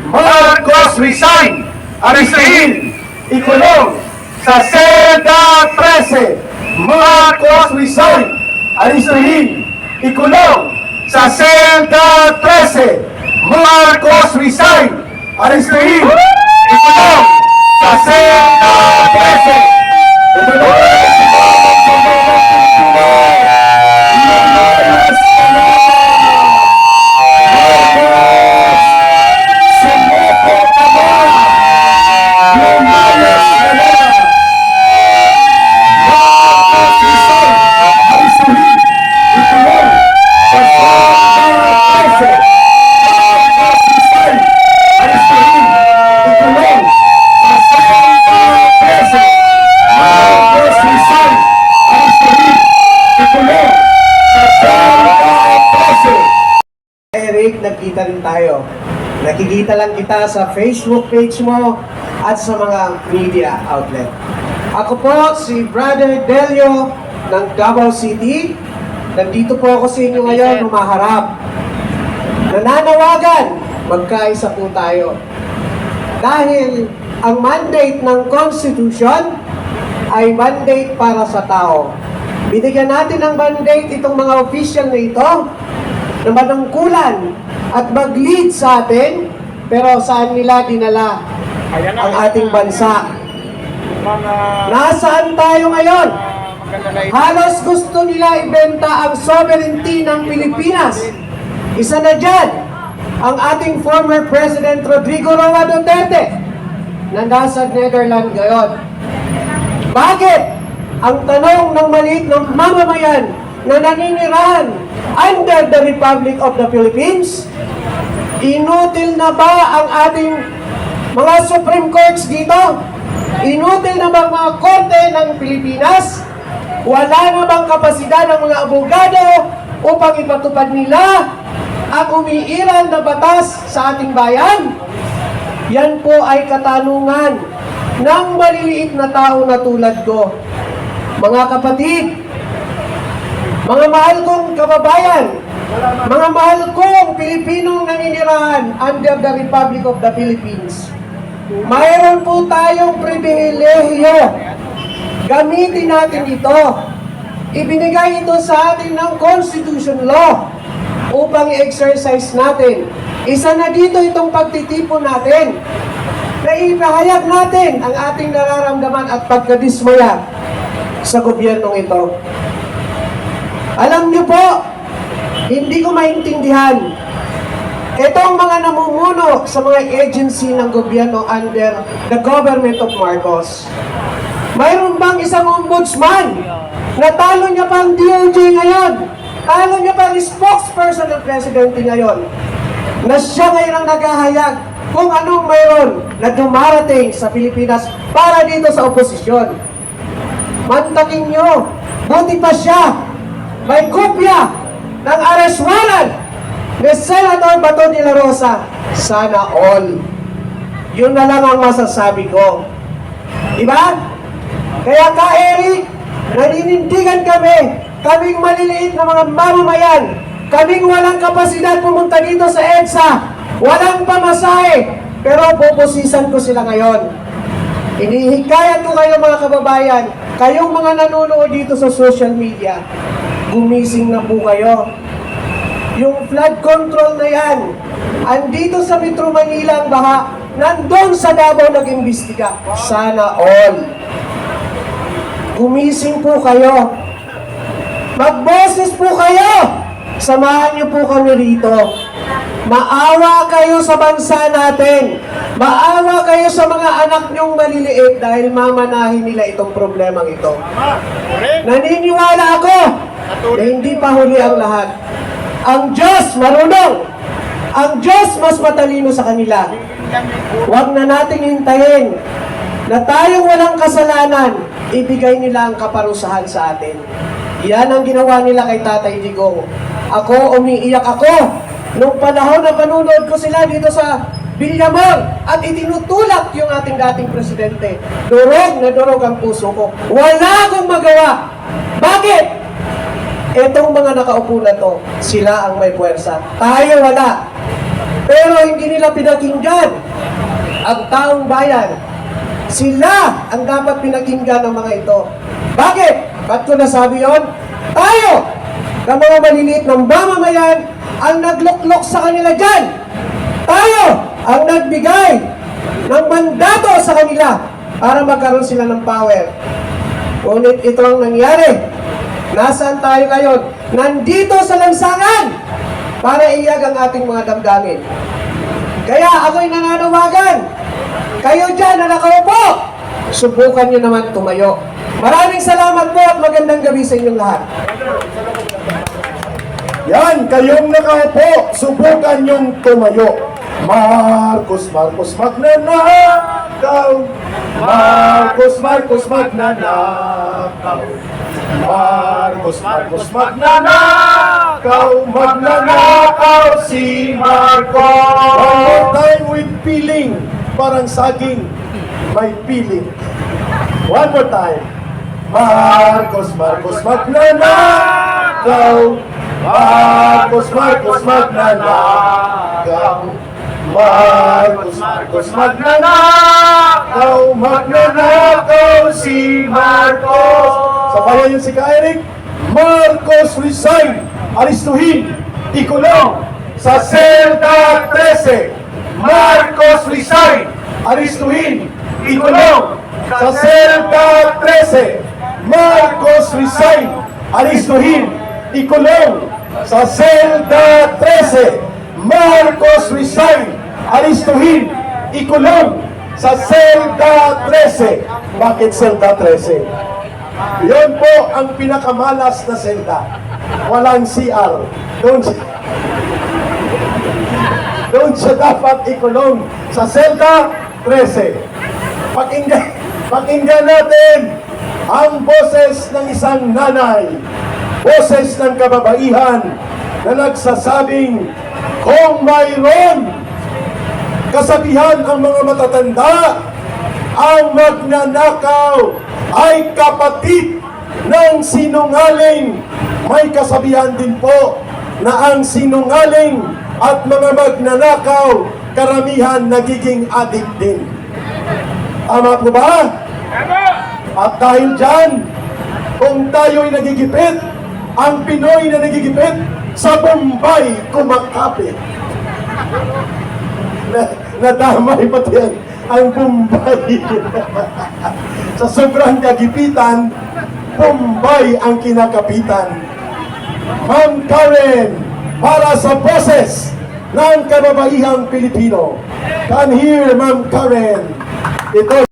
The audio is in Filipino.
Marcos resign! Aristahin! Ikulong sa Selda 13! Marcos resign! Aristahin! Ikulong sa Selda 13! Marcos resign! Aristahin! Ikulong sa Selda 13! Ikulong! Nagkita rin tayo. Nakikita lang kita sa Facebook page mo at sa mga media outlet. Ako po si Brother Delio ng Davao City. Nandito po ako sa inyo ngayon humaharap. Nananawagan, magkaisa po tayo. Dahil ang mandate ng Constitution ay mandate para sa tao. Binigyan natin ng mandate itong mga official na ito na manungkulan at mag-lead sa atin, pero saan nila dinala ang ating bansa? Nasaan tayo ngayon? Halos gusto nila ibenta ang sovereignty ng Pilipinas. Isa na dyan, ang ating former President Rodrigo Roa Duterte na nasa Netherlands ngayon. Bakit? Ang tanong ng maliit ng mamamayan na naninirahan under the Republic of the Philippines, inutil na ba ang ating mga Supreme Courts dito? Inutil na ba ang mga korte ng Pilipinas? Wala na bang kapasidad ng mga abogado upang ipatupad nila ang umiiral na batas sa ating bayan? Yan po ay katanungan ng maliliit na tao na tulad ko. Mga kapatid, mga mahal kong kababayan, mga mahal kong Pilipinong naninirahan under the Republic of the Philippines, mayroon po tayong pribilehiyo. Gamitin natin ito. Ibinigay ito sa atin ng Constitution Law upang i-exercise natin. Isa na dito itong pagtitipon natin na ipahayag natin ang ating nararamdaman at pagkadismaya sa gobyernong ito. Alam niyo po, hindi ko maintindihan. Itong mga namumuno sa mga agency ng gobyerno under the government of Marcos. Mayroon bang isang ombudsman na talo niya pa ang DOJ ngayon? Talo niya pa ang spokesperson ng presidente ngayon? Na siya ngayon ang naghahayag kung anong mayroon na dumarating sa Pilipinas para dito sa oposisyon. Mantakin niyo, buti pa siya may kopya ng arrest warrant ni Senator Bato de la Rosa. Sana all. Yun na lang ang masasabi ko. Diba? Kaya ka, Eric, naninindigan kami, kaming maliliit na mga mamamayan, kaming walang kapasidad pumunta dito sa EDSA, walang pamasahe, pero pupusisan ko sila ngayon. Inihikayat ko kayo mga kababayan, kayong mga nanonood dito sa social media, gumising na po kayo. Yung flood control na yan, andito sa Metro Manila ang baha, nandun sa Davao nag-imbestiga. Sana all. Gumising po kayo. Magboses po kayo. Samahan niyo po kami rito. Maawa kayo sa bansa natin. Maawa kayo sa mga anak niyong maliliit dahil mamanahin nila itong problemang ito. Naniniwala ako na hindi pa huli ang lahat. Ang Diyos marunong. Ang Diyos mas matalino sa kanila. Huwag na nating hintayin na tayong walang kasalanan, ibigay nila ang kaparusahan sa atin. Yan ang ginawa nila kay Tatay Digong. Ako, umiiyak ako. Nung panahon na panunood ko sila dito sa Villamor at itinutulak yung ating dating presidente. Durog na durog ang puso ko. Wala akong magawa. Bakit? Etong mga nakaupo na to, sila ang may puwersa. Tayo wala. Pero hindi nila pinakinggan ang taong bayan. Sila ang dapat pinakinggan ng mga ito. Bakit? Ba't ko nasabi yon? Tayo, ng mga maliliit ng mamamayan, ang nagluklok sa kanila dyan. Tayo ang nagbigay ng mandato sa kanila para magkaroon sila ng power. Ngunit ito ang nangyari. Nasaan tayo ngayon? Nandito sa lansangan para iyag ang ating mga damdamin. Kaya ako'y nananawagan. Kayo dyan na nakaupo, subukan nyo naman tumayo. Maraming salamat po at magandang gabi sa inyong lahat. Yan, kayong nakaupo, subukan yung tumayo. Marcos, Marcos, magnanakaw. Marcos, Marcos, magnanakaw. Marcos, Marcos, magnanakaw. Magnanakaw si Marcos. One more time with feeling. Parang saging, may feeling. One more time. Marcos, Marcos, magnanakaw. Marcos, Marcos, magnanakaw. Marcos, Marcos, magnanakaw. Magnanakaw si Marcos. Sa bayan yung si Eric. Marcos resign. Aristuhin. Ikulong sa Selda 13. Marcos resign. Aristuhin. Ikulong sa Selda 13. Marcos resign. Aristuhin. Ikulong sa Selda 13. Marcos resign. Aristuhin. Ikulong sa Selda 13. Bakit Selda 13? Yun po ang pinakamalas na selda. Walang CR. Doon siya dapat ikulong sa Selda 13. Pakinggan natin ang boses ng isang nanay, boses ng kababaihan na nagsasabing, kung mayroon kasabihan ang mga matatanda, ang magnanakaw ay kapatid ng sinungaling. May kasabihan din po na ang sinungaling at mga magnanakaw, karamihan nagiging adik din. Tama po ba? At dahil dyan, kung tayo'y nagigipit, ang Pinoy na nagigipit, sa Bombay kumakapit. Nadamay pati ang Bombay. Sa sobrang kagipitan, Bombay ang kinakapitan. Ma'am Karen, para sa boses ng kababaihang Pilipino. Come here, Ma'am Karen. Ito